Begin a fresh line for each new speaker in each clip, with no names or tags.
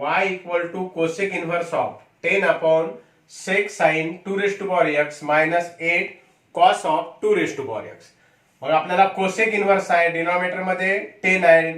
y equal to cosec inverse of 10 upon sec sine 2 raise to power x minus 8 cos of 2 raise to power x. मग आपल्याला cosec inverse आहे, denominator मध्ये 10 आहे,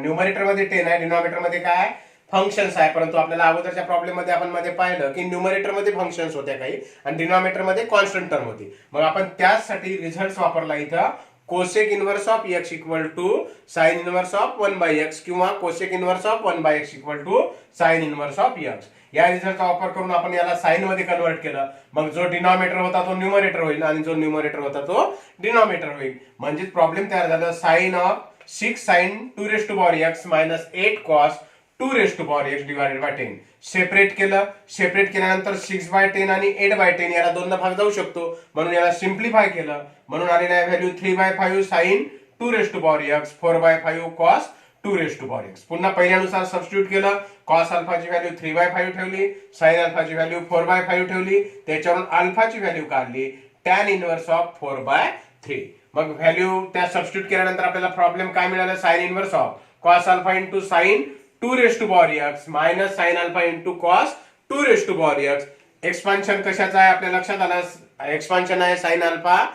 numerator मध्ये 10 आहे, denominator मध्ये काय फंक्शन्स आहे. परंतु आपल्याला अगोदरच्या प्रॉब्लेम मध्ये आपण मध्ये पाहिलं की न्यूमरेटर मध्ये फंक्शन्स होत्या काही आणि डिनॉमिनेटर मध्ये कॉन्स्टंट टर्म होती. मग आपण त्यासाठी रिझल्ट वापरला इथं cosec inverse of x equal to sine inverse of 1 by x किंवा cosec inverse of 1 by x equal to sine inverse of x. या रिझल्टचा वापर करून आपण याला साइन मध्ये कन्वर्ट केलं. मग जो डिनॉमिनेटर होता तो न्यूमरेटर होईल आणि जो न्यूमरेटर होता तो डिनॉमिनेटर होईल. म्हणजे प्रॉब्लेम तयार झाला sine of 6 sine 2 raise to power x minus 8 cos 2 raise to power x divided by 10. Separate केलं, सेपरेट केल्यानंतर 6 बाय 10 आणि 8 बाय 10 याला दोन भाग जाऊ शकतो म्हणून याला सिम्प्लिफाय केलं. म्हणून आलेला आहे value 3 by 5 sine 2 raise to power x 4 by 5 cos 2 raise to power x. पुन्हा पहिल्यानुसार सबस्टिट्यूट केलं. कॉस अल्फाची व्हॅल्यू 3 बाय 5 ठेवली, साइन अल्फाची व्हॅल्यू 4 बाय 5 ठेवली, त्याच्यावरून अल्फाची व्हॅल्यू काढली tan इनव्हर्स ऑफ 4 बाय 3. मग व्हॅल्यू त्या सबस्टिट्यूट केल्यानंतर आपल्याला प्रॉब्लेम काय मिळाला sine inverse of cos alpha into sine 2 raise to power x minus sine alpha into cos 2 raise to power x. Expansion कशाचं आहे आपल्या लक्षात आलं, एक्सपान्शन आहे sine alpha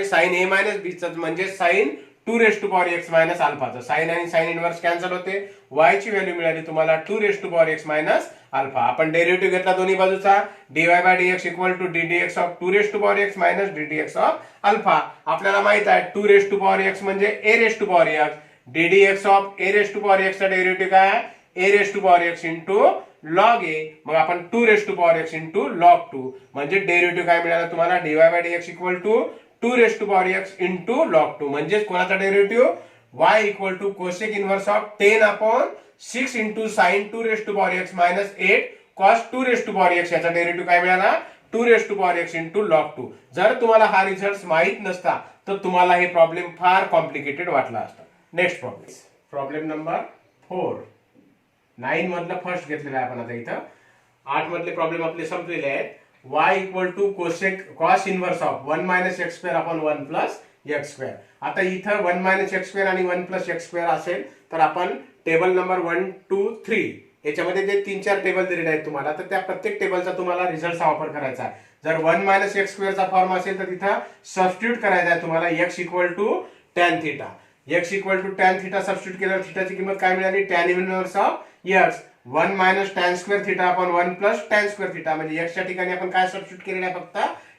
sine a minus b चं म्हणजे sine 2 raise to power x minus अल्फाचं. Sine आणि साइन इनव्हर्स कॅन्सल होते. y ची व्हॅल्यू मिळाली तुम्हाला 2 raise to power x minus alpha. आपण डेरिव्हेटिव्ह घेतला दोन्ही बाजूचा dy by dx equal to ddx of 2 raise to power x minus ddx of alpha. आपल्याला माहित आहे 2 रेज टू पॉवर x म्हणजे a raise to power x, ddx of a raise to power x चा derivative काय a raise to power x into log a. मग आपण 2 raise to power x into log 2 म्हणजे derivative काय मिळाला तुम्हाला dy by dx equal to 2 raise to power x into log 2 म्हणजे कोणाचा derivative y equal to cosec inverse of 10 upon 6 into sine 2 raise to power x minus 8 cos 2 raise to power x. याचा derivative काय मिळाला 2 raise to power x into log 2. जर तुम्हाला हा result माहित नसता तर तुम्हाला हे प्रॉब्लेम फार कॉम्प्लिकेटेड वाटला असता. Next problem, problem number 4. 9 मधलं फर्स्ट घेतलेलं आहे आपण आता इथं. 8 मधले प्रॉब्लेम आपले संपलेले आहेत. y equal to cosec cos inverse of 1 minus x square upon 1 plus x square. आता इथं 1 मायनस एक्स स्क्वेअर आणि 1 प्लस एक्स स्क्वेअर असेल तर आपण टेबल नंबर 1, 2, 3 याच्यामध्ये जे 3-4 टेबल दिलेले आहेत तुम्हाला तर त्या प्रत्येक टेबलचा तुम्हाला रिझल्टचा वापर करायचा आहे. जर 1 मायनस एक्स स्क्वेअरचा फॉर्म असेल तर तिथं सबस्टिट्यूट करायचा आहे तुम्हाला x equal to tan theta. x equal to tan theta substitute केल्यावर थिटाची किंमत काय मिळाली tan inverse of x 1 minus tan square theta upon 1 plus tan square theta. म्हणजे x च्या ठिकाणी आपण काय सबस्टिट्यूट केलेलं आहे फक्त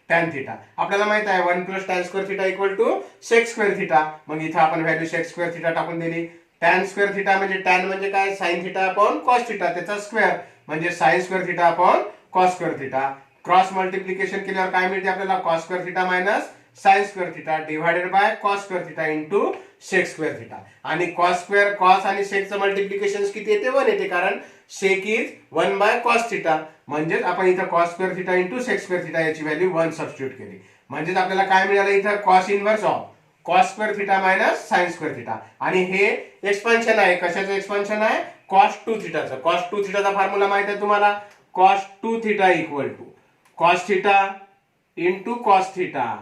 टॅन थिटा. आपल्याला माहित आहे 1 plus tan square theta equal to sec square theta. मग इथं आपण व्हॅल्यू सेक स्क्वेअर थिटा टाकून दिली. टॅन स्क्वेअर थिटा म्हणजे टॅन म्हणजे काय sine theta upon cos theta, त्याचा स्क्वेअर म्हणजे sine square theta upon cos square theta. Cross multiplication केल्यावर काय मिळते आपल्याला cos square theta minus sine square theta divided by cos square theta into sec square theta. आणि cos square cos आणि सेकचं multiplication किती येते 1 येते कारण sec is 1 by cos theta. म्हणजेच आपण इथं cos square theta into sec square theta याची व्हॅल्यू 1 सबस्टिट्यूट केली. म्हणजेच आपल्याला काय मिळालं इथं cos inverse of cos square theta minus sine square theta. आणि हे एक्सपान्शन आहे, कशाचं एक्सपान्शन आहे कॉस 2 थिटाचं. कॉस 2 थिटाचा फॉर्म्युला माहित आहे तुम्हाला cos 2 theta equal to cos theta into cos theta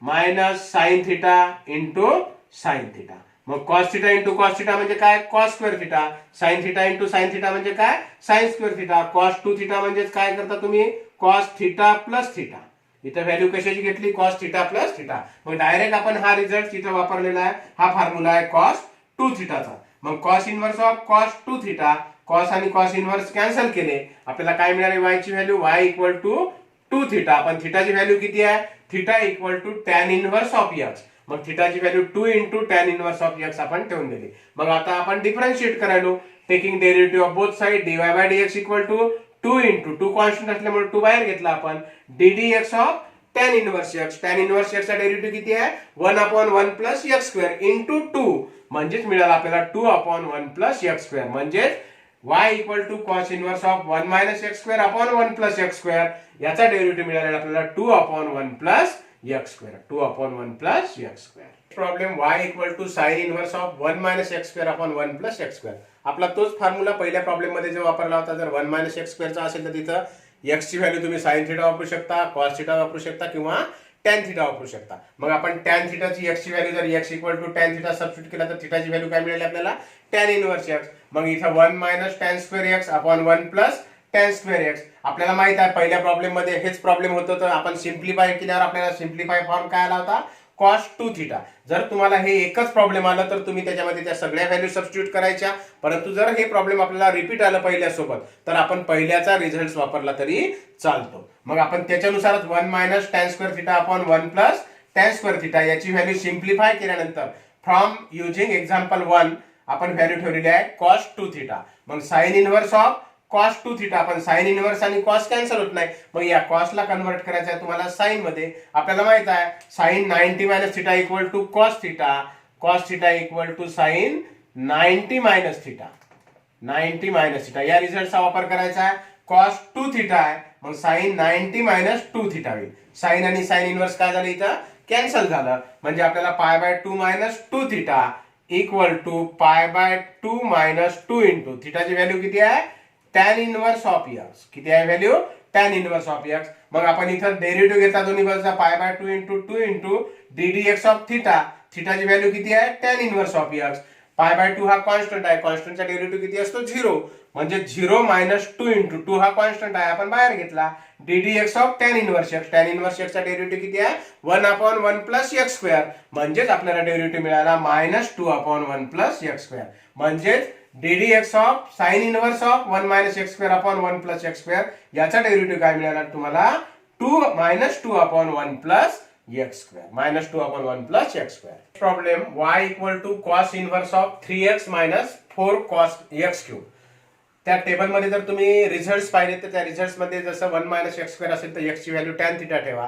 minus sine theta into sine theta. मग cos theta into cos theta म्हणजे काय cos square theta, sine theta into sine theta म्हणजे काय sine square theta. Cos 2 theta म्हणजे काय करता तुम्ही cos theta plus theta. इथं व्हॅल्यू कशाची घेतली कॉस थिटा प्लस थिटा. मग डायरेक्ट आपण हा रिझल्ट इथं वापरलेला आहे. हा फॉर्म्युला आहे कॉस 2 थिटाचा. मग cos inverse of cos 2 theta, cos आणि कॉस इनव्हर्स कॅन्सल केले. आपल्याला काय मिळाले y ची value y equal to 2 theta. पण थिटाची व्हॅल्यू किती आहे theta equal to tan inverse of x. मग थिटाची value 2 into tan inverse of x आपण ठेवून दिली. मग आता आपण डिफरन्शिएट करायलो taking derivative of both side dy by dx equal to 2 into 2 constant असल्यामुळे 2 बाहेर घेतला आपण ddx of tan inverse x. Tan inverse x चा डेरिव्हेटिव्ह किती आहे 1 upon 1 plus x square into 2 म्हणजेच मिळाला आपल्याला 2 अपॉन 1 प्लस x स्क्वेअर. म्हणजेच y equal to cos inverse of 1 minus x square upon 1 plus x square. याचा derivative मिळालेला आपल्याला 2 upon 1 plus x square. 2 upon 1 plus x square. Problem y equal to sine inverse of 1 minus x square upon 1 plus x square. आपला तोच formula पहिल्या problem मध्ये जो वापरला होता. जर 1 मायनस एक्स स्क्वेअरचा असेल तर तिथं x ची व्हॅल्यू तुम्ही साइन थिटा वापरू शकता, कॉस थिटा वापरू शकता किंवा टॅन थिटा वापरू शकता. मग आपण टॅन थिटाची एक्सची व्हॅल्यू जर x equal to tan theta substitute केला तर थिटाची व्हॅल्यू काय मिळेल आपल्याला टॅन इनव्हर्स एक्स. मग इथं 1 minus tan square x upon 1 plus tan square x. आपल्याला माहित आहे पहिल्या प्रॉब्लेम मध्ये हेच प्रॉब्लेम होतं, तर आपण सिम्प्लिफाय केल्यावर आपल्याला सिम्प्लिफाय फॉर्म काय आला होता cos 2 थिटा. जर तुम्हाला हे एकच प्रॉब्लेम आलं तर तुम्ही त्याच्यामध्ये त्या सगळ्या व्हॅल्यू सबस्टिट्यूट करायच्या, परंतु जर हे प्रॉब्लेम आपल्याला रिपीट आलं पहिल्यासोबत तर आपण पहिल्याचा रिझल्ट वापरला तरी चालतो. मग आपण त्याच्यानुसारच 1 minus tan square theta upon 1 plus tan square theta याची व्हॅल्यू सिम्प्लिफाय केल्यानंतर फ्रॉम युजिंग एक्झाम्पल 1 आपण व्हॅल्यू ठेवलेली आहे cos 2 थिटा. मग sine inverse of cos 2 theta, पण साइन इनव्हर्स आणि cos कॅन्सल होत नाही, मग या cos ला कन्वर्ट करायचं आहे तुम्हाला साइन मध्ये. आपल्याला माहित आहे sine 90 minus theta equal to cos theta, cos theta equal to sine 90 minus theta, 90 minus theta. या रिझल्टचा वापर करायचा आहे. cos 2 थिटा आहे मग साइन 90 मायनस 2 थिटा होईल. साइन आणि साइन इनव्हर्स काय झालं इथं कॅन्सल झालं, म्हणजे आपल्याला pi by 2 minus 2 theta equal to pi by 2 minus 2 into थिटाची व्हॅल्यू किती आहे टॅन इनव्हर्स ऑफ एक्स. किती आहे value tan inverse of x. मग आपण इथं डेरिव्हेटिव्ह घेतला दोन्ही बाजूचा pi by 2 into 2 into d d x of theta. थिटाची व्हॅल्यू किती आहे tan inverse of x. Pi by 2 हा कॉन्स्टंट आहे, कॉन्स्टंटचा डेरिव्हेटिव्ह किती असतो 0, म्हणजे 0 मायनस 2 इंटू 2 हा कॉन्स्टंट आहे आपण बाहेर घेतला. D d x of tan inverse x. Tan inverse एक्सचा डेरिव्हेटिव्ह किती आहे 1 अपॉन 1 प्लस एक्स स्क्वेअर, म्हणजेच आपल्याला डेरिव्हेटिव्ह मिळाला minus 2 upon 1 plus x square. म्हणजेच d x of sine inverse of 1 minus x square upon 1 plus x square याचा derivative काय मिळाला तुम्हाला 2 minus 2 upon 1 plus x square, minus 2 upon 1 plus x square. Problem y equal to cos inverse of 3x minus 4 cos x cube. त्या table मध्ये जर तुम्ही results पाहिले तर त्या रिझल्ट्स मध्ये जसं 1 मायनस एक्स स्क्वेअर असेल तर एक्स ची व्हॅल्यू टॅन थिटा ठेवा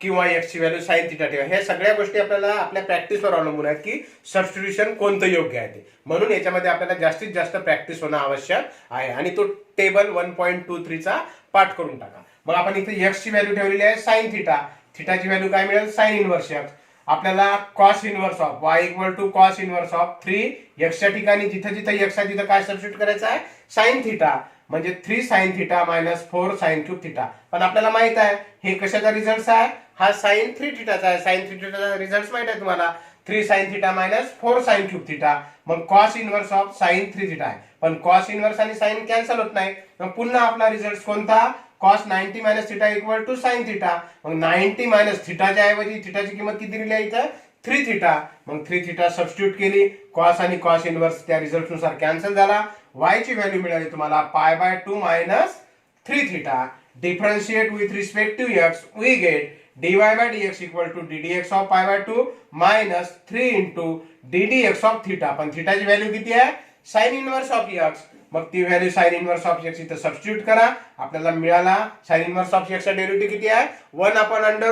किंवा एक्स ची व्हॅल्यू साइन थिटा ठेवा. हे सगळ्या गोष्टी आपल्याला आपल्या प्रॅक्टिसवर अवलंबून आहेत की सबस्टिट्यूशन कोणतं योग्य आहे ते. म्हणून याच्यामध्ये आपल्याला जास्तीत जास्त प्रॅक्टिस होणं आवश्यक आहे आणि तो टेबल 1.23 चा पाठ करून टाका. मग आपण इथे एक्स ची व्हॅल्यू ठेवलेली आहे साइन थिटा. थिटाची व्हॅल्यू काय मिळेल साइन इनव्हर्स एक्स. आपल्याला cos inverse of y equal to cos inverse of 3 एक्सच्या ठिकाणी जिथं जिथं एक्स आहे तिथं काय सबस्टिट्यूट करायचं आहे साइन थिटा, म्हणजे 3 sine theta minus 4 sine cube theta. पण आपल्याला माहित आहे हे कशाचा रिझल्ट आहे हा साइन 3 थिटाचा आहे. साइन 3 थिटाचा रिझल्ट माहित आहे तुम्हाला 3 sine theta minus 4 sine cube theta. मग cos inverse of sine 3 theta आहे, पण कॉस इनव्हर्स आणि साइन कॅन्सल होत नाही. मग पुन्हा आपला रिझल्ट कोणता cos 90 minus theta equal to sine theta. मग 90 मायनस थिटाच्या ऐवजी थिटाची किंमत किती दिली आहे इथं 3 थिटा. मग 3 थिटा सबस्टिट्यूट केली, कॉस आणि कॉस इनव्हर्स त्या रिझल्ट नुसार कॅन्सल झाला. y ची व्हॅल्यू मिळाली तुम्हाला pi by 2 minus 3 theta. Differentiate with respect to x we get dy by dx equal to ddx of pi by 2 minus 3 into ddx of theta. पण थिटाची value किती आहे साइन इनव्हर्स ऑफ x. मग ती value sine inverse of x इथं substitute करा. आपल्याला मिळाला साइन इनव्हर्स ऑफ x चा डेरिव्हेटिव्ह किती आहे 1 upon under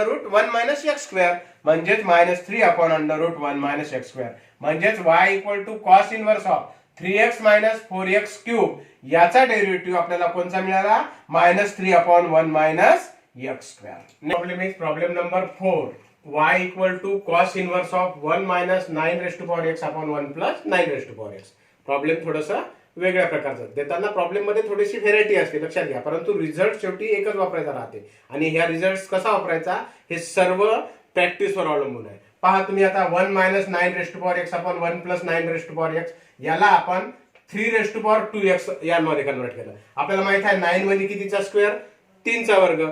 root 1 minus x square, म्हणजेच minus 3 upon under root 1 minus x square. म्हणजेच y equal to cos inverse of 3x minus 4x cube याचा डेरिव्हेटिव्ह आपल्याला कोणता मिळाला minus 3 upon 1 minus x square. Problem is problem number 4. y equal to cos inverse of 1 minus 9 raised to power x upon 1 plus 9 raised to power x. Problem थोडंसं वेगळ्या प्रकारचं देताना problem मध्ये थोडीशी व्हेरायटी असते लक्षात घ्या, परंतु रिझल्ट शेवटी एकच वापरायचा राहते. आणि ह्या रिझल्ट कसा वापरायचा हे सर्व प्रॅक्टिसवर अवलंबून आहे. पहा तुम्ही आता 1 minus 9 raised to power x upon 1 plus 9 raised to power x याला आपण 3 रेस्ट टू पॉवर 2x यामध्ये कन्वर्ट केलं. आपल्याला माहित आहे 9 म्हणजे कितीचा स्क्वेअर 3 चा वर्ग.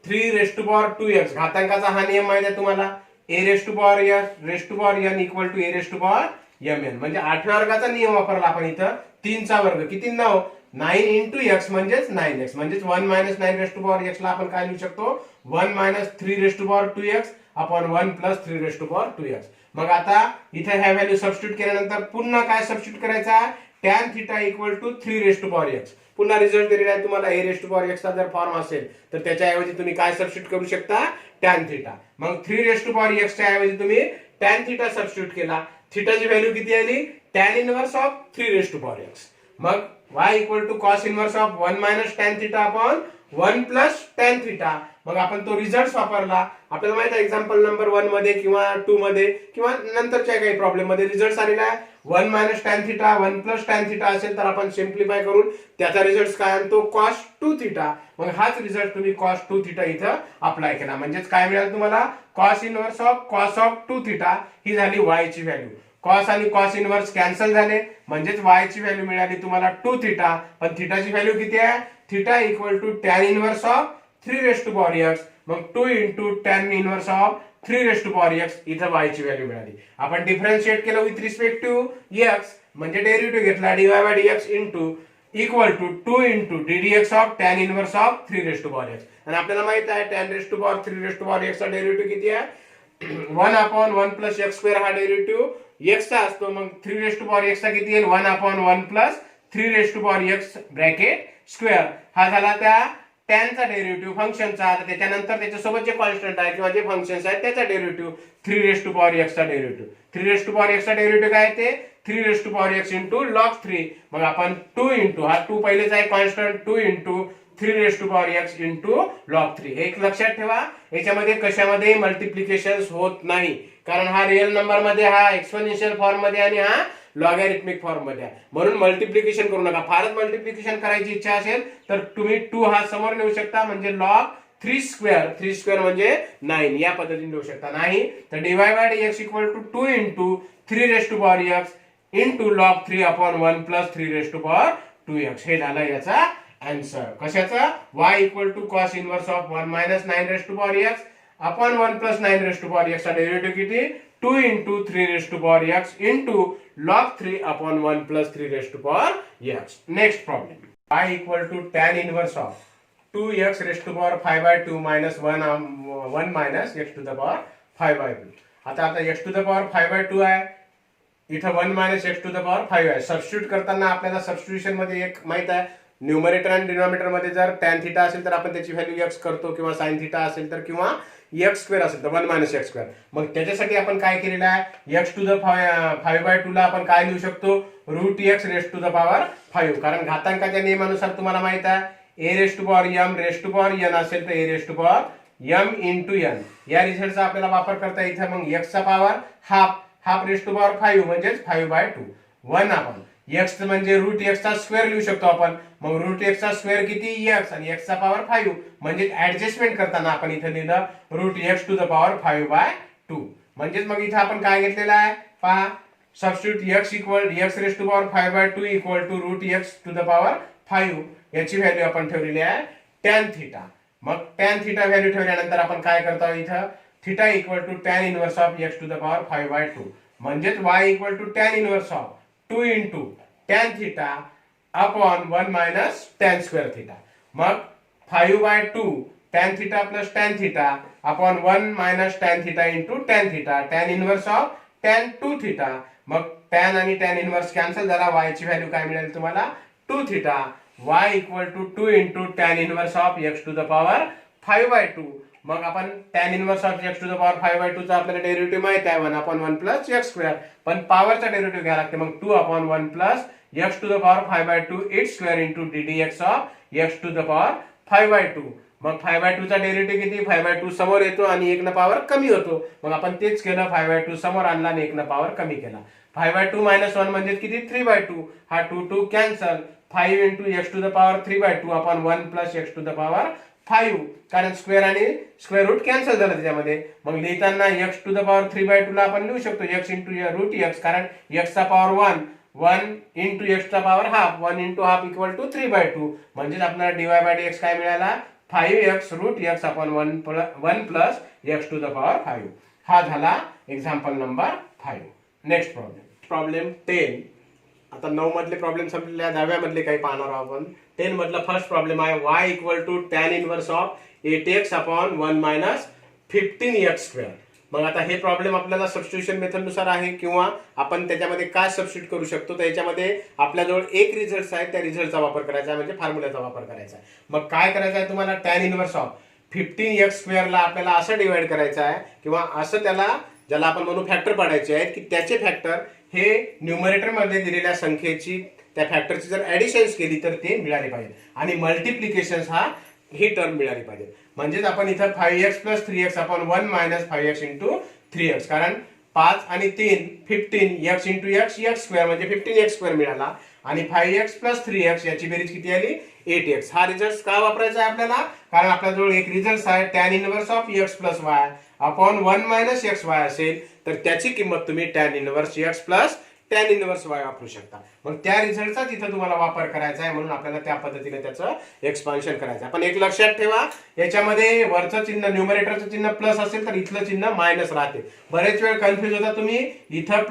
3 रेस्ट टू पॉवर 2x घातांकाचा हा नियम माहित आहे तुम्हाला a raised to power s raised to power n equal to a raised to power mn. म्हणजे 8व्या वर्गाचा नियम वापरला आपण इथं 3 चा वर्ग किती 9 इंटू x म्हणजेच 9x. म्हणजेच 1 minus 9 raised to power x ला आपण काय लिहू शकतो 1 minus 3 raised to power 2x upon 1 plus 3 raised to power 2x. मग आता इथे ह्या व्हॅल्यू सबस्टिट्यूट केल्यानंतर पुन्हा काय सबस्टिट्यूट करायचा tan theta equal to 3 raised to power x. पुन्हा रिझल्ट दिलेला आहे तुम्हाला a raised to power x चा जर फॉर्म असेल तर त्याच्याऐवजी तुम्ही काय सबस्टिट्यूट करू शकता टॅन थिटा. मग 3 रेस्ट टू पॉवर x च्या ऐवजी तुम्ही टॅन थिटा सबस्टिट्यूट केला. थिटाची व्हॅल्यू किती आली tan inverse of 3 raised to power x. मग y equal to cos inverse of 1 minus tan theta upon 1 plus tan theta. मग आपण तो रिझल्ट वापरला. आपल्याला माहित आहे एक्झाम्पल नंबर 1 मध्ये किंवा 2 मध्ये किंवा नंतरच्या काही प्रॉब्लेम मध्ये रिझल्ट आलेला आहे 1 minus tan theta 1 plus tan theta असेल तर आपण सिम्प्लिफाय करून त्याचा रिझल्ट काय आणतो कॉस 2 थिटा. मग हाच रिझल्ट तुम्ही कॉस 2 थिटा इथं अप्लाय केला म्हणजेच काय मिळालं तुम्हाला cos inverse of cos of 2 theta ही झाली y ची व्हॅल्यू. कॉस आणि कॉस इनव्हर्स कॅन्सल झाले म्हणजेच y ची व्हॅल्यू मिळाली तुम्हाला 2 थिटा. पण थिटाची व्हॅल्यू किती आहे theta equal to tan inverse of 3 raised to power x. मग 2 into tan inverse of 3 raised to power x इथं y ची व्हॅल्यू मिळाली. आपण डिफरन्शिएट केलं विथ रिस्पेक्ट टू x म्हणजे डेरिव्हेटिव्ह घेतला dy by dx into equal to 2 into ddx of tan inverse of 3 raised to power x. आणि आपल्याला माहित आहे tan raised to power 3 raised to power x चा डेरिव्हेटिव्ह किती आहे 1 अपॉन 1 प्लस x स्क्वेअर हा डेरिव्हेटिव्ह x चा असतो. मग 3 रेस्ट टू पॉवर x चा किती येईल 1 upon 1 plus 3 raised to power x bracket square. हा झाला त्या टॅनचा डेरिव्हेटिव्ह फंक्शनचा. त्याच्यानंतर त्याच्यासोबत जे कॉन्स्टंट आहे किंवा जे फंक्शन्स आहेत त्याचा derivative 3 raised to power x चा derivative. 3 raised to power x चा डेरिव्हेटिव्ह काय ते 3 raised to power x into log 3. मग आपण 2 इंटू हा 2 पहिलेच आहे constant 2 into 3 raised to power x into log 3. हे एक लक्षात ठेवा याच्यामध्ये कशामध्ये मल्टिप्लिकेशन होत नाही कारण हा रिअल नंबर मध्ये हा एक्सपोनेन्शियल फॉर्म मध्ये आणि हा लॉगॅरिथमिक फॉर्म मध्ये आहे म्हणून मल्टिप्लिकेशन करू नका. फारच मल्टिप्लिकेशन करायची इच्छा असेल तर तुम्ही 2 हा समोर नेऊ शकता म्हणजे लॉग 3 स्क्वेअर म्हणजे 9 या पद्धतीने लिहू शकता. नाही तर dy by dx equal to 2 into 3 raised to power x into log 3 upon 1 plus 3 raised to power 2x. हे झालं याचा आन्सर. कशाचा y equal to cos inverse of 1 minus 9 raised to power x upon 1 plus 9 raised to power x चा derivative किती 2 into 3 raised to power x into log 3 upon 1 plus 3 raised to power x. Next problem. Y equal to tan inverse of 2x raised to power 5 by 2 minus 1 minus x to the power 5 by 2. आता x to the power 5 by 2 आहे इथं 1 minus x to the power 5 आहे. Substitute करताना आपल्याला substitution मध्ये एक माहित आहे न्यूमरेटर आणि डिनॉमिनेटर मध्ये जर tan थीटा असेल तर आपण त्याची व्हॅल्यू x करतो किंवा sin थीटा असेल तर किंवा x स्क्वेअर असेल तर 1 मायनस x स्क्वेअर. मग त्याच्यासाठी आपण काय केलेलं आहे x टू द 5 बाय 2 ला आपण काय लिहू शकतो root x raised to the power 5 कारण घातांकाच्या नियमानुसार तुम्हाला माहित आहे a raised to power m raised to power n असेल तर a raised to power m into n. या रिझल्टचा आपल्याला वापर करता इथं मग x चा power half raised to power 5 म्हणजेच 5 बाय 2 1 आपण x म्हणजे रूट x चा स्क्वेअर लिहू शकतो आपण. मग रूट x चा स्क्वेअर किती x आणि x चा पॉवर 5 म्हणजे ऍडजस्टमेंट करताना आपण इथे लिहिलं root x to the power 5 by 2 म्हणजेच मग इथे आपण काय घेतलेलं आहे पहा substitute x equal x raise to power 5 by 2 equal to root x to the power 5 याची व्हॅल्यू आपण ठेवलेली आहे tan थीटा. मग tan थीटा व्हॅल्यू ठेवल्यानंतर आपण काय करतो इथं theta equal to tan inverse of x to the power 5 by 2 म्हणजेच y equal to tan inverse of 2 into tan theta upon 1 minus tan square theta. मग 5 by 2 tan theta plus tan theta upon 1 minus tan theta into tan theta tan inverse of tan 2 theta. मग tan आणि tan inverse cancel झाला y ची value काय मिळेल तुम्हाला 2 theta. y equal to 2 into tan inverse of x to the power 5 by 2. मग आपण tan inverse of x to the power 5 by 2 चा आपल्याला डेरिव्हेटिव्ह माहित आहे 1 अपॉन 1 प्लस x स्क्वेअर पण पॉवरचा डेरिव्हेटिव्ह घ्यायला लागते मग 2 upon 1 plus x to the power 5 by 2 its square into ddx of x to the power 5 by 2. मग 5 by 2 चा डेरिव्हेटिव्ह किती 5 बाय 2 समोर येतो आणि 1 न पॉवर कमी होतो. मग आपण तेच केलं 5 बाय 2 समोर आणला आणि 1 न पॉवर कमी केला. 5 बाय 2 मायनस 1 म्हणजे किती 3 बाय 2 हा 2 cancel 5 into x to the power 3 by 2 upon 1 plus x to the power 5 कारण स्क्वेअर आणि स्क्वेअर रूट कॅन्सल झालं त्याच्यामध्ये. मग लिहिताना x to the power 3 by 2 ला आपण लिहू शकतो x इंटू रूट x कारण x चा पॉवर 1 इंटू x चा power half 1 into half equal to 3 by 2 म्हणजेच आपल्याला dy बाय dx काय मिळाला 5x root x upon 1 plus x to the power 5. हा झाला एक्झाम्पल नंबर 5. Next problem 10. आता 9 मधले प्रॉब्लेम संपलेले 10व्या मधले काही पाहणार आहोत आपण. 10 मधला फर्स्ट प्रॉब्लेम आहे y equal to tan inverse of 8x upon 1 minus 15x square. मग आता हे प्रॉब्लेम आपल्याला सबस्टिट्यूशन मेथड नुसार आहे किंवा आपण त्याच्यामध्ये काय सबस्टिट्यूट करू शकतो तर याच्यामध्ये आपल्याजवळ एक रिझल्ट आहे त्या रिझल्टचा वापर करायचा म्हणजे फॉर्म्युलाचा वापर करायचा आहे. मग काय करायचं आहे तुम्हाला tan इनवर्स ऑफ 15x स्क्वेअरला आपल्याला असं डिवाइड करायचं आहे किंवा असं त्याला ज्याला आपण म्हणू फॅक्टर पाडायचे आहेत की त्याचे फॅक्टर हे न्यूमरेटर मध्ये दिलेल्या संख्येची त्या फॅक्टरची जर ऍडिशन्स केली तर ते मिळाले पाहिजे आणि मल्टिप्लिकेशन ही टर्म मिळाली पाहिजे. म्हणजेच आपण इथं 5x plus 3x upon 1 minus 5x into 3x कारण 5 आणि 3 15 x into x x square म्हणजे 15x स्क्वेअर मिळाला आणि 5x प्लस 3x याची बेरीज किती आली 8x. हा रिझल्ट का वापरायचा आहे आपल्याला, कारण आपल्याजवळ एक रिझल्ट आहे tan inverse of x plus y upon 1 minus x Y असेल तर त्याची किंमत तुम्ही tan inverse x plus tan inverse y वापरू शकता. मग त्या रिझल्टचा तिथं तुम्हाला वापर करायचा आहे म्हणून आपल्याला त्या पद्धतीने त्याचं एक्सपान्शन करायचं आहे. पण एक लक्षात ठेवा, याच्यामध्ये वरचं चिन्ह न्यूमरेटरचं चिन्ह प्लस असेल तर इथलं चिन्ह मायनस राहते. बरेच वेळ कन्फ्युज होता तुम्ही, इथं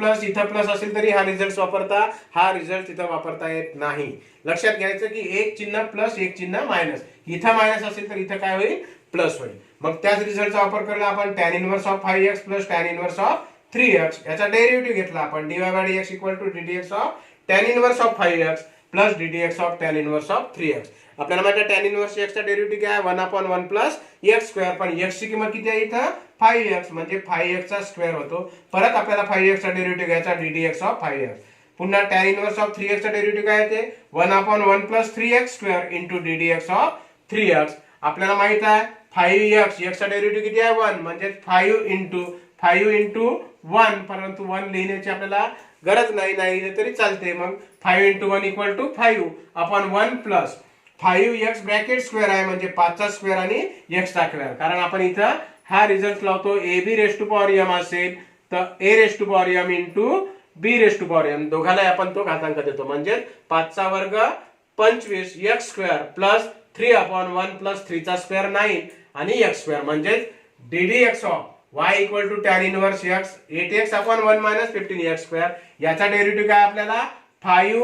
प्लस असेल तरी हा रिझल्ट वापरता, हा रिझल्ट तिथं वापरता येत नाही. लक्षात घ्यायचं की एक चिन्ह प्लस एक चिन्ह मायनस, इथं मायनस असेल तर इथं काय होईल प्लस होईल. मग त्याच रिझल्टचा वापर केला आपण tan inverse of 5x plus tan inverse of 3x याचा डेरिव्हेटिव्ह घेतला आपण dy by dx equal to ddx of tan inverse of 5x plus ddx of tan inverse of 3x. आपल्याला माहिती आहे tan इनव्हर्स x चा derivative काय आहे 1 upon 1 plus x square, पण x ची किंमत किती आहे इथं 5x म्हणजे 5x चा स्क्वेअर होतो. परत आपल्याला 5x चा डेरिव्हेटिव्ह घ्यायचा ddx ऑफ 5x. पुन्हा tan इनव्हर्स ऑफ 3x चा डेरिव्हेटिव्ह काय आहे ते 1 upon 1 plus 3x square into ddx of 3x. आपल्याला माहित आहे 5x x चा डेरिव्हेटिव्ह किती आहे 1 म्हणजे 5 इंटू 1, परंतु 1 लिहिण्याची आपल्याला गरज नाही लिहिले तरी चालते. मग 5 into 1 equal to 5 upon 1 plus 5x bracket square आहे म्हणजे 5 चा स्क्वेअर आणि x चा स्क्वेअर. कारण आपण इथं हा रिझल्ट लावतो a b raise to power m असेल तर a raise to power m into b raise to power m दोघाला आपण तो घातांक देतो म्हणजे 5 चा वर्ग 25 x square plus 3 upon 1 plus 3 चा स्क्वेअर 9 आणि x स्क्वेअर म्हणजे ddx of y equal to tan inverse x 8x upon 1 minus 15x square. याचा डेरिव्हेटिव्ह काय आपल्याला 5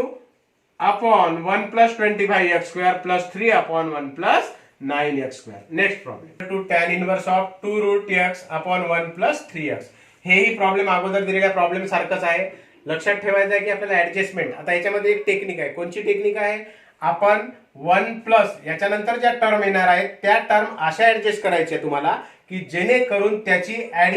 upon 1 plus 25x square plus 3 upon 1 plus 9x square. Next problem two tan inverse of 2 root x upon 1 plus 3x. हेही problem अगोदर दिलेल्या problem सारखंच आहे. लक्षात ठेवायचं आहे की आपल्याला ऍडजस्टमेंट, आता याच्यामध्ये एक टेक्निक आहे. कोणची टेक्निक आहे, आपण 1 प्लस याच्यानंतर ज्या टर्म येणार आहेत त्या टर्म अशा ऍडजस्ट करायच्या तुम्हाला की जेणेकरून त्याची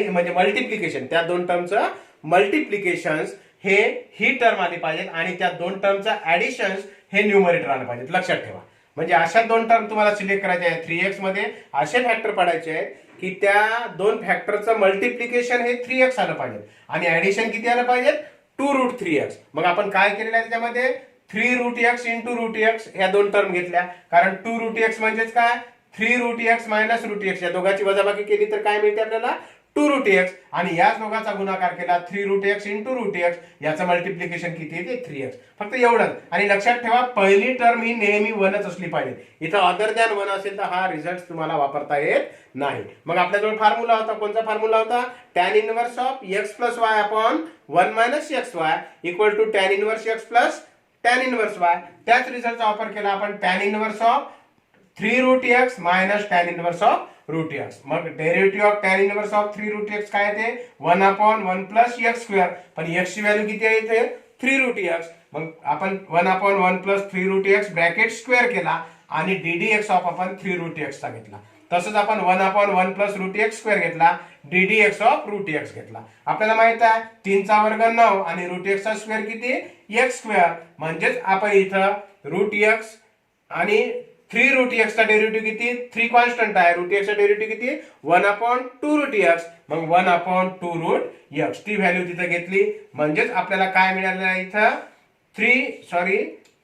म्हणजे मल्टिप्लिकेशन, त्या दोन टर्मचं मल्टिप्लिकेशन्स हे ही टर्म आली पाहिजे आणि त्या दोन टर्मचं ऍडिशन्स हे न्यूमरेटर आलं पाहिजे. लक्षात ठेवा, म्हणजे अशा दोन टर्म तुम्हाला सिलेक्ट करायचे आहेत. 3x मध्ये असे फॅक्टर पडायचे आहेत की त्या दोन फॅक्टरचं मल्टिप्लिकेशन हे 3x आलं पाहिजे आणि ऍडिशन किती आलं पाहिजे 2 रूट 3x. मग आपण काय केलेलं आहे त्याच्यामध्ये 3 root x into root x ह्या दोन टर्म घेतल्या, कारण 2 रूट x म्हणजेच काय 3 root x minus root x या दोघांची वजाबाकी केली तर काय मिळते आपल्याला 2 रूट x आणि याच दोघांचा गुणाकार केला 3 root x into root x याचं मल्टिप्लिकेशन किती येते 3x. फक्त एवढंच. आणि लक्षात ठेवा पहिली टर्म ही नेहमी 1च असली पाहिजे. इथं अदर दॅन 1 असेल तर हा रिझल्ट तुम्हाला वापरता येत नाही. मग आपल्याजवळ फॉर्म्युला होता, कोणता फॉर्म्युला होता tan inverse of x plus y upon 1 minus xy equal to tan inverse x plus tan inverse y. त्याच रिझल्टचा वापर केला आपण tan inverse of 3 root x minus tan inverse of root x. मग derivative of tan inverse of 3 root x काय ते 1 upon 1 plus x square, पण x ची व्हॅल्यू किती आहे इथे 3 रूट x. मग आपण 1 upon 1 plus 3 root x bracket square केला आणि ddx ऑफ आपण 3 रूट x चा घेतला. तसंच आपण 1 upon 1 plus root x square घेतला, ddx ऑफ रूट x घेतला. आपल्याला माहित आहे 3 चा वर्ग 9 आणि रूट x चा स्क्वेअर किती x स्क्वेअर, म्हणजेच आपण इथं रूट x आणि 3 रूट x चा डेरिव्हेटिव्ह किती 3 कॉन्स्टंट आहे, रूट x चा डेरिव्हेटिव्ह किती 1 अपॉन 2 रूट x. मग 1 अपॉन 2 रूट x ती व्हॅल्यू तिथे घेतली म्हणजेच आपल्याला काय मिळालं आहे इथं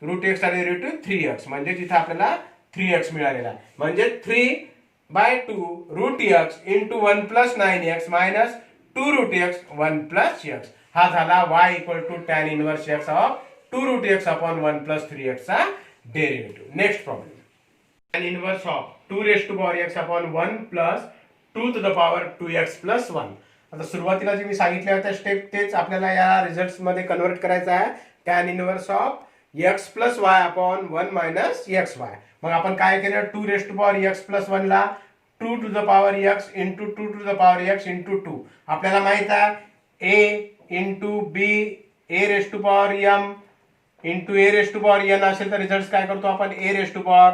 रूट x चा डेरिव्हेटिव्ह 3x म्हणजे इथं आपल्याला 3x मिळालेला आहे. म्हणजे 3/2 रूट x into 1 plus 9x minus 2 root x 1 plus x. हा झाला y equal to tan inverse x of 2 root x upon 1 plus 3x चा derivative. Next problem tan inverse of 2 raise to power x upon 1 plus 2 to the power 2x plus 1. आता सुरुवातीला जे मी सांगितले होते step तेच आपल्याला या रिझल्ट्स मध्ये कन्वर्ट करायचं आहे. tan inverse of x plus y upon 1 minus xy. मग आपण काय केलं 2 raise to power x plus 1 ला 2 to the power x into 2 to the power x into 2. आपल्याला माहित आहे a into b a raise to power m into a raise to power n असेल तर रिझल्ट काय करतो आपण a raise to power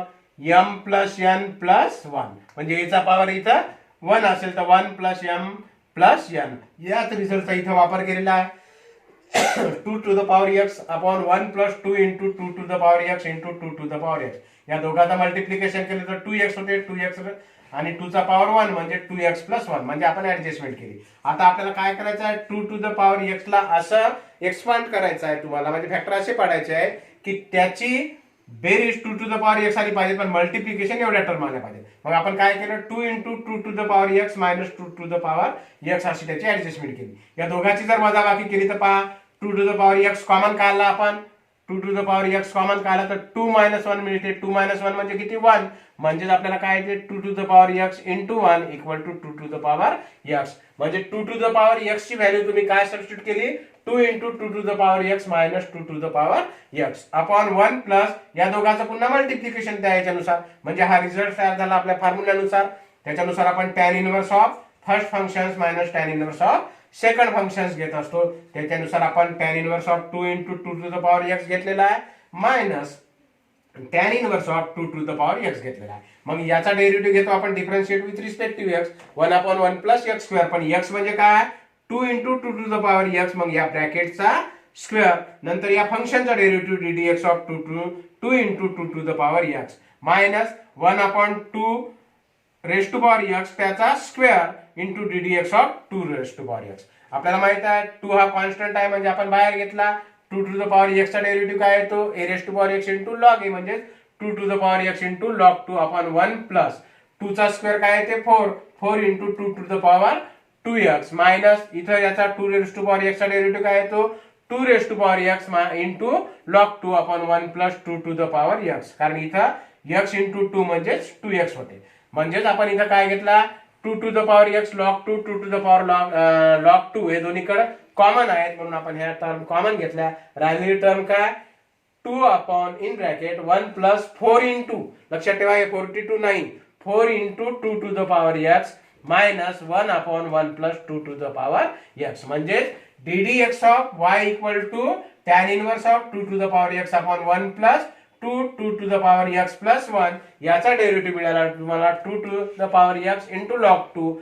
m plus n plus 1 म्हणजे याचा पॉवर इथं 1 असेल तर 1 प्लस m प्लस n. याच रिझल्टचा इथं वापर केलेला आहे 2 to the power x upon 1 plus 2 into 2 to the power x into 2 to the power x. या दोघांचा मल्टिप्लिकेशन केलं तर 2x होते, 2x आणि 2 चा पॉवर 1 म्हणजे 2x प्लस 1 म्हणजे आपण ऍडजस्टमेंट केली. आता आपल्याला काय करायचं आहे, 2 टू द पॉवर x ला असं एक्सपांड करायचं आहे तुम्हाला, म्हणजे फॅक्टर असे पाडायचे आहे की त्याची बेरीज 2 टू द पॉवर x आली पाहिजे, पण मल्टिप्लिकेशन एवढ्या टर्म आल्या पाहिजे. मग आपण काय केलं, 2 into 2 to the power x minus 2 to the power x अशी त्याची ऍडजस्टमेंट केली. या दोघांची जर वजाबाकी केली तर पहा, 2 to the power x common काढला आपण, 2 to the power x common काढला तर 2 मायनस 1 मिळते. 2 मायनस 1 म्हणजे किती, 1. म्हणजे आपल्याला काय येते, 2 to the power x into 1 equal to 2 to the power x. म्हणजे 2 टू द पॉवर x ची व्हॅल्यू तुम्ही काय सबस्टिट्यूट केली, 2 into 2 to the power x minus 2 to the power x upon 1 plus या दोघांचं पुन्हा मल्टिप्लिकेशन त्या याच्यानुसार, म्हणजे हा रिझल्ट तयार झाला आपल्या फॉर्म्युल्यानुसार. त्याच्यानुसार आपण tan inverse of first functions minus tan inverse of second functions घेत असतो. त्याच्यानुसार आपण tan inverse of 2 into 2 to the power x घेतलेला आहे minus tan inverse of 2 to the power x घेतलेला आहे. मग याचा डेरिव्हेटिव्ह घेतो आपण differentiate with respect to x, 1 upon 1 plus x square. पण x म्हणजे काय, 2 into 2 to the power x, मग या ब्रॅकेटचा स्क्वेअर, नंतर या फंक्शनचा derivative ddx of 2 into 2 to the power x minus 1 upon 2 raise to power x त्याचा square into ddx of 2 raise to power x. आपल्याला माहित आहे 2 हा कॉन्स्टंट आहे, म्हणजे आपण बाहेर घेतला. 2 टू द पॉवर x चा डेरिव्हेटिव्ह काय येतो, a raise to power x into log a, म्हणजे 2 to the power x into log 2 upon 1 plus 2 चा स्क्वेअर काय येते 4 into 2 to the power 2x minus इथं याचा 2 रेस टू पॉवर x चा डेरिव्हेटिव्ह काय येतो, 2 raise to power x into log 2 upon 1 plus 2 to the power x, कारण इथं x इंटू 2 म्हणजेच 2x होते. म्हणजेच आपण इथं काय घेतला, 2 to the power x log 2 2 to the power log 2 हे दोन्हीकडे कॉमन आहेत, म्हणून आपण ह्या टर्म कॉमन घेतल्या. राहिलेली टर्म काय, 2 upon in bracket 1 plus 4 into, लक्षात ठेवा हे 42 नाही, 4 into 2 to the power x minus 1 upon 1 plus 2 to the power x. म्हणजे ddx of y equal to tan inverse of 2 to the power x upon 1 plus 2 to to the power x plus 1 याचा derivative मिळाला तुम्हाला 2 to the power x into log 2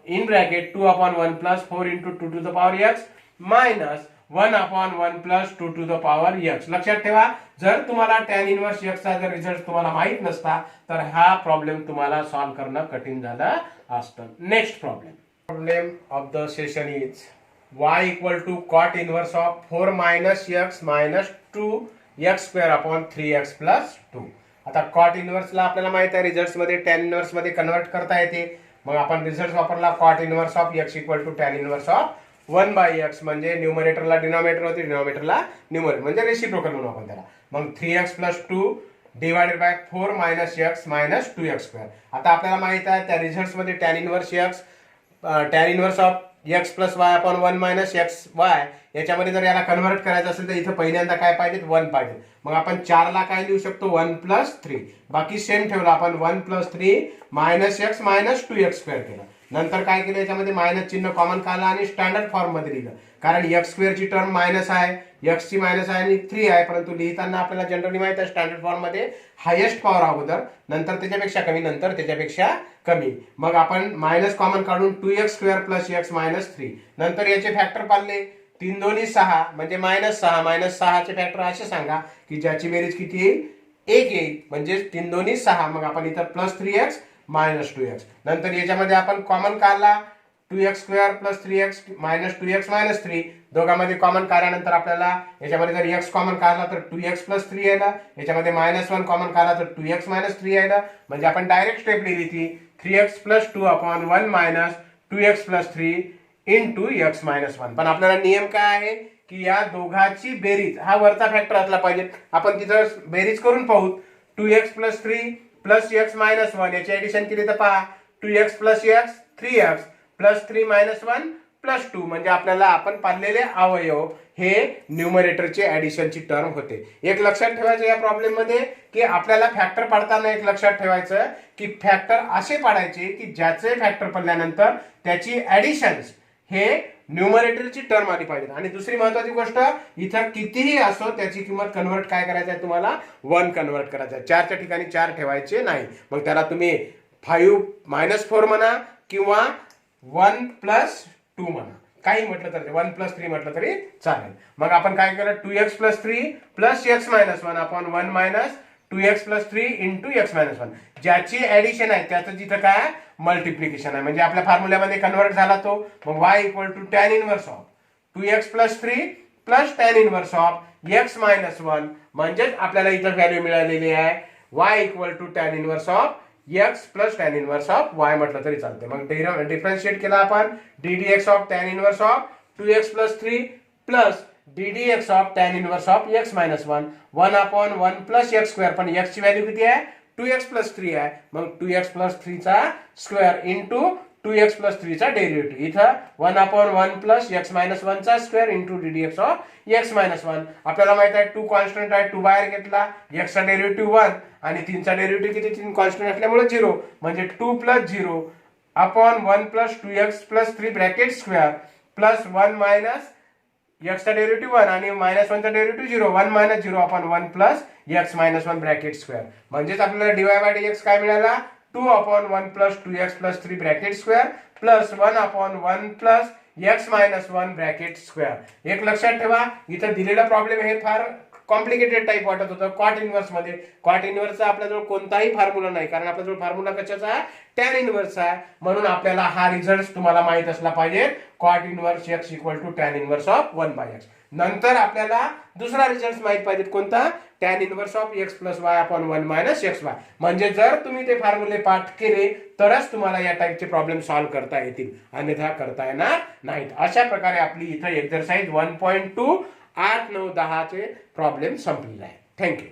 in bracket 2 upon 1 plus 4 into 2 to the power x minus 1 upon 1 plus 2 to the power x. लक्षात ठेवा, जर तुम्हाला tan inverse x चा जर result तुम्हाला माहित नसता तर हा प्रॉब्लेम तुम्हाला सॉल्व्ह करणं कठीण झालं असतं. Next problem of the session is y equal to cot inverse of 4 minus x minus 2x square upon 3x plus 2. आता कॉट इनवर्सला आपल्याला माहित आहे रिझल्ट्स मध्ये टॅन इनवर्स मध्ये कन्वर्ट करता येते. मग आपण रिझल्ट वापरला cot inverse of x equal to tan inverse of 1 by x, म्हणजे न्यूमरेटरला डिनॉमिनेटर होते, डिनॉमिनेटरला न्यूमरेटर म्हणजे रेसिप्रोकल म्हणून आपण त्याला. मग 3x plus 2 divided by 4 minus x minus 2x square. आता आपल्याला माहित आहे त्या रिझल्ट्स मध्ये tan inverse x tan inverse of x plus y upon 1 minus x y याच्यामध्ये जर याला कन्वर्ट करायचं असेल तर इथं पहिल्यांदा काय पाहिजे, 1 पाहिजे. मग आपण 4 ला काय लिहू शकतो, 1 प्लस 3. बाकी सेम ठेवला आपण, 1 plus 3 minus x minus 2x square केलं. नंतर काय केलं, याच्यामध्ये मायनस चिन्ह कॉमन काढलं आणि स्टँडर्ड फॉर्म मध्ये लिहिलं, कारण x स्क्वेअर ची टर्म मायनस आहे, x ची मायनस आहे आणि 3 आहे, परंतु लिहिताना आपल्याला जनरली माहित आहे स्टँडर्ड फॉर्म मध्ये हायेस्ट पॉवर अगोदर, नंतर त्याच्यापेक्षा कमी, नंतर त्याच्यापेक्षा कमी. मग आपण मायनस कॉमन काढून 2x square plus x minus 3. नंतर याचे फॅक्टर पाडले, 3 दोन्ही 6 म्हणजे मायनस 6. मायनस 6 चे फॅक्टर असे सांगा की ज्याची बेरीज किती येईल, 1 येईल, म्हणजे 3 दोन्ही 6. मग आपण इथं प्लस 3x मायनस 2x. नंतर याच्यामध्ये आपण कॉमन काढला, 2x square plus 3x minus 2x minus 3. दोघांमध्ये कॉमन काढल्यानंतर आपल्याला याच्यामध्ये जर x कॉमन काढला तर 2x प्लस 3 यायला, याच्यामध्ये मायनस 1 कॉमन काढला तर 2x मायनस 3 यायला. म्हणजे आपण डायरेक्ट स्टेप लिहिली ती 3x plus 2 upon 1 minus 2x plus 3 into x minus 1. पण आपल्याला नियम काय आहे की या दोघांची बेरीज हा वरचा फॅक्टर असला पाहिजे. आपण तिथं बेरीज करून पाहू, 2x plus 3 plus x minus 1 याची ऍडिशन केली तर पहा, 2x plus x 3x plus 3 minus 1 plus 2. म्हणजे आपल्याला आपण पाडलेले अवयव हे न्यूमरेटरचे ऍडिशनची टर्म होते. एक लक्षात ठेवायचं या प्रॉब्लेम मध्ये की आपल्याला फॅक्टर पाडताना एक लक्षात ठेवायचं की फॅक्टर असे पाडायचे की ज्याचे फॅक्टर पडल्यानंतर त्याची ऍडिशन्स हे न्यूमरेटरची टर्म आली पाहिजे. आणि दुसरी महत्वाची गोष्ट, इथं कितीही असो त्याची किंमत कन्वर्ट काय करायचं आहे, तुम्हाला 1 कन्वर्ट करायचं आहे. 4 च्या ठिकाणी 4 ठेवायचे नाही. मग त्याला तुम्ही 5 मायनस 4 म्हणा किंवा 1 प्लस 2 म्हणा, काही म्हटलं तरी 1 प्लस 3 म्हटलं तरी चालेल. मग आपण काय केलं, 2x plus 3 plus x minus 1 upon 1 minus 2x plus 3 into x minus 1, ज्याची ऍडिशन आहे त्याचं जिथं काय मल्टिप्लिकेशन आहे, म्हणजे आपल्या फॉर्म्युल्यामध्ये कन्वर्ट झाला तो. मग y equal to tan inverse of 2x plus 3 plus tan inverse of x minus 1, म्हणजेच आपल्याला इथं व्हॅल्यू मिळालेली आहे y equal to tan inverse of x plus tan inverse of y म्हटलं तरी चालते. मग डिफरन्शिएट केला आपण ddx of tan inverse of 2x plus 3 plus ddx of tan inverse of x minus 1 1/1 plus x square, पण x ची value किती आहे 2x प्लस 3 आहे, मग 2x प्लस 3 चा स्क्वेअर इंटू 2x प्लस 3 चा डेरिव्हेटिव्ह, इथं 1/1 प्लस x मायनस 1 चा square into ddx of x minus 1. आपल्याला माहित आहे 2 कॉन्स्टंट आहे, 2 बाहेर घेतला, x चा डेरिव्हेटिव्ह 1 आणि 3 चा डेरिव्हेटिव्ह किती, 3 कॉन्स्टंट असल्यामुळे 0, म्हणजे 2 plus 0 upon 1 plus 2x plus 3 bracket square plus 1 minus x चा डेरिव्हेटिव्ह 1 आणि मायनस 1 चा derivative 0, 1 minus 0 upon 1 plus x minus 1 bracket square, म्हणजेच आपल्याला dy बाय dx काय मिळाला 2/1 plus 2x plus 3 bracket square plus 1/1 plus x minus 1 bracket square. एक लक्षात ठेवा, इथं दिलेला प्रॉब्लेम हे फार कॉम्प्लिकेटेड टाइप वाटत होतं कॉट इनवर्स मध्ये. कॉट इनवर्सचा आपल्याजवळ कोणताही फॉर्म्युला नाही, कारण आपल्याजवळ फॉर्म्युला कशाचा आहे टॅन इनवर्स आहे, म्हणून आपल्याला हा रिझल्ट तुम्हाला माहित असला पाहिजे cot inverse x equal to tan inverse of 1/x. नंतर आपल्याला दुसरा रिझल्ट माहित पाहिजे कोणता, tan inverse of x plus y upon 1 minus x y. म्हणजे जर तुम्ही ते फॉर्म्युले पाठ केले तरच तुम्हाला या टाइपचे प्रॉब्लेम सॉल्व्ह करता येतील, अन्यथा करता येणार नाहीत. अशा प्रकारे आपली इथं एक्सरसाइज 1.2 8, 9, 10 चे प्रॉब्लेम संपलेला आहे. थँक्यू.